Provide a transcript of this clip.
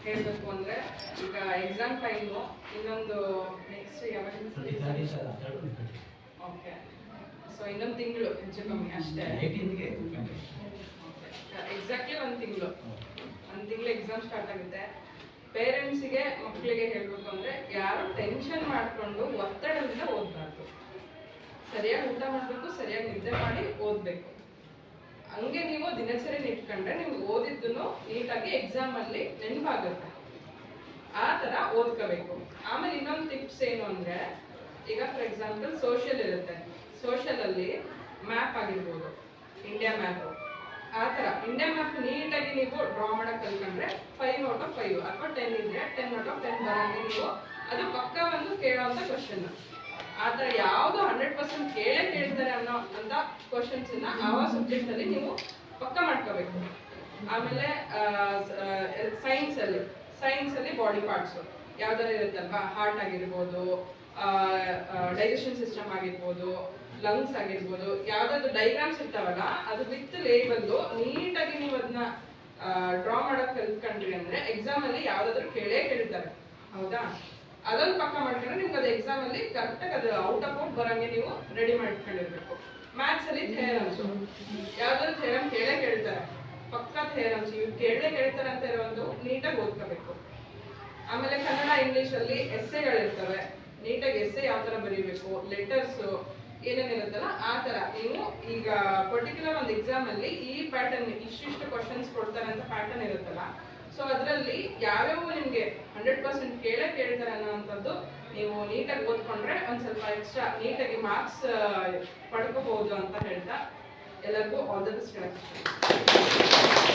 ಹೇಳಬೇಕು ಅಂದರೆ ಈಗ ಎಕ್ಸಾಮ್ ಟೈಮು ಇನ್ನೊಂದು ನೆಕ್ಸ್ಟ್ ಓಕೆ ಸೊ ಇನ್ನೊಂದು ತಿಂಗಳು ಹೆಚ್ಚು ಕಮ್ಮಿ ಅಷ್ಟೇ ಎಕ್ಸಾಕ್ಟ್ಲಿ ಒಂದು ತಿಂಗಳು ಎಕ್ಸಾಮ್ ಸ್ಟಾರ್ಟ್ ಆಗುತ್ತೆ. ಪೇರೆಂಟ್ಸಿಗೆ ಮಕ್ಕಳಿಗೆ ಹೇಳಬೇಕು ಅಂದರೆ ಯಾರು ಟೆನ್ಷನ್ ಮಾಡಿಕೊಂಡು ಒತ್ತಡದಿಂದ ಓದಬಾರ್ದು. ಸರಿಯಾಗಿ ಊಟ ಮಾಡಬೇಕು, ಸರಿಯಾಗಿ ನಿದ್ದೆ ಮಾಡಿ ಓದಬೇಕು. ಹಂಗೆ ನೀವು ದಿನಚರಿನ ಇಟ್ಕೊಂಡ್ರೆ ನೀವು ಓದಿದ್ದನ್ನು ನೀಟಾಗಿ ಎಕ್ಸಾಮಲ್ಲಿ ನೆನಪಾಗುತ್ತೆ. ಆ ಥರ ಓದ್ಕೋಬೇಕು. ಆಮೇಲೆ ಇನ್ನೊಂದು ಟಿಪ್ಸ್ ಏನು ಅಂದರೆ, ಈಗ ಫಾರ್ ಎಕ್ಸಾಂಪಲ್ ಸೋಷಿಯಲ್ ಇರುತ್ತೆ. ಸೋಷಿಯಲಲ್ಲಿ ಮ್ಯಾಪ್ ಆಗಿರ್ಬೋದು, ಇಂಡಿಯಾ ಮ್ಯಾಪು. ಆ ಥರ ಇಂಡಿಯಾ ಮ್ಯಾಪ್ ನೀಟಾಗಿ ನೀವು ಡ್ರಾ ಮಾಡೋಕೆ ಕಲ್ತ್ಕೊಂಡ್ರೆ 5/5 ಅಥವಾ 10 ಇದ್ರೆ 10/10 ಬರೋಂಗೆ ನೀವು ಅದು ಪಕ್ಕ ಒಂದು ಕೇಳೋವಂಥ ಕ್ವಶನ್. ಆ ಥರ ಯಾವುದು 100% ಕೇಳ್ತಾರೆ ಅನ್ನೋ ಅಂತ ಕ್ವಶನ್ಸನ್ನ ಆ ಸಬ್ಜೆಕ್ಟಲ್ಲಿ ನೀವು ಪಕ್ಕ ಮಾಡ್ಕೋಬೇಕು. ಆಮೇಲೆ ಸೈನ್ಸಲ್ಲಿ ಬಾಡಿ ಪಾರ್ಟ್ಸು ಯಾವ್ದಾರು ಇರುತ್ತಲ್ವಾ, ಹಾರ್ಟ್ ಆಗಿರ್ಬೋದು, ಡೈಜೆಷನ್ ಸಿಸ್ಟಮ್ ಆಗಿರ್ಬೋದು, ಲಂಗ್ಸ್ ಆಗಿರ್ಬೋದು, ಯಾವ್ದಾದ್ರು ಡೈಗ್ರಾಮ್ಸ್ ಇರ್ತಾವಲ್ಲ ಅದು ವಿತ್ ಲೇಬಲ್ಲು ನೀಟಾಗಿ ನೀವು ಅದನ್ನ ಡ್ರಾ ಮಾಡೋಕೆ ಕಲ್ತ್ಕೊಂಡ್ರಿ ಅಂದರೆ ಎಕ್ಸಾಮಲ್ಲಿ ಯಾವುದಾದ್ರೂ ಕೇಳ್ತಾರೆ. ಹೌದಾ? ಅದೊಂದು ಪಕ್ಕ ಮಾಡ್ಕೊಂಡ್ರೆ ನಿಮ್ಗೆ ಅದು ಎಕ್ಸಾಮಲ್ಲಿ ಕರೆಕ್ಟಾಗಿ ಅದು ಔಟ್ ಆಫ್ ಔಟ್ ಬರೋಂಗೆ ನೀವು ರೆಡಿ ಮಾಡ್ಕೊಂಡಿರ್ಬೇಕು. ಮ್ಯಾಥ್ಸಲ್ಲಿ ಥಿಯರಮ್ಸು ಯಾವ್ದಾದ್ರು ಥಿಯರಮ್ ಕೇಳ್ತಾರೆ, ಪಕ್ಕ ಥಿಯರಮ್ಸ್ ಇವು ಕೇಳ್ತಾರೆ ಅಂತ ಇರೋದು ನೀಟಾಗಿ ಓದ್ಕೋಬೇಕು. ಆಮೇಲೆ ಕನ್ನಡ ಇಂಗ್ಲೀಷಲ್ಲಿ ಎಸ್ಸೆಗಳಿರ್ತವೆ, ನೀಟಾಗಿ ಎಸ್ಸೆ ಯಾವ ಥರ ಬರೀಬೇಕು, ಲೆಟರ್ಸು ಏನೇನಿರುತ್ತಲ್ಲ ಆ ಥರ ನೀವು ಈಗ ಪರ್ಟಿಕ್ಯುಲರ್ ಒಂದು ಎಕ್ಸಾಮಲ್ಲಿ ಈ ಪ್ಯಾಟರ್ನ್ ಇಷ್ಟಿಷ್ಟು ಕ್ವಶನ್ಸ್ ಕೊಡ್ತಾರೆ ಅಂತ ಪ್ಯಾಟರ್ನ್ ಇರುತ್ತಲ್ಲ, ಸೊ ಅದರಲ್ಲಿ ಯಾವ್ಯಾವ ನಿಮಗೆ 100% ಕೇಳ್ತಾರೆ ಅನ್ನೋವಂಥದ್ದು ನೀವು ನೀಟಾಗಿ ಓದ್ಕೊಂಡ್ರೆ ಒಂದು ಸ್ವಲ್ಪ ಎಕ್ಸ್ಟ್ರಾ ನೀಟಾಗಿ ಮಾರ್ಕ್ಸ್ ಪಡ್ಕೋಬಹುದು ಅಂತ ಹೇಳ್ತಾ ಎಲ್ಲರಿಗೂ ಆಲ್ ದ ಬೆಸ್ಟ್ ಹೇಳಕ್ಕೆ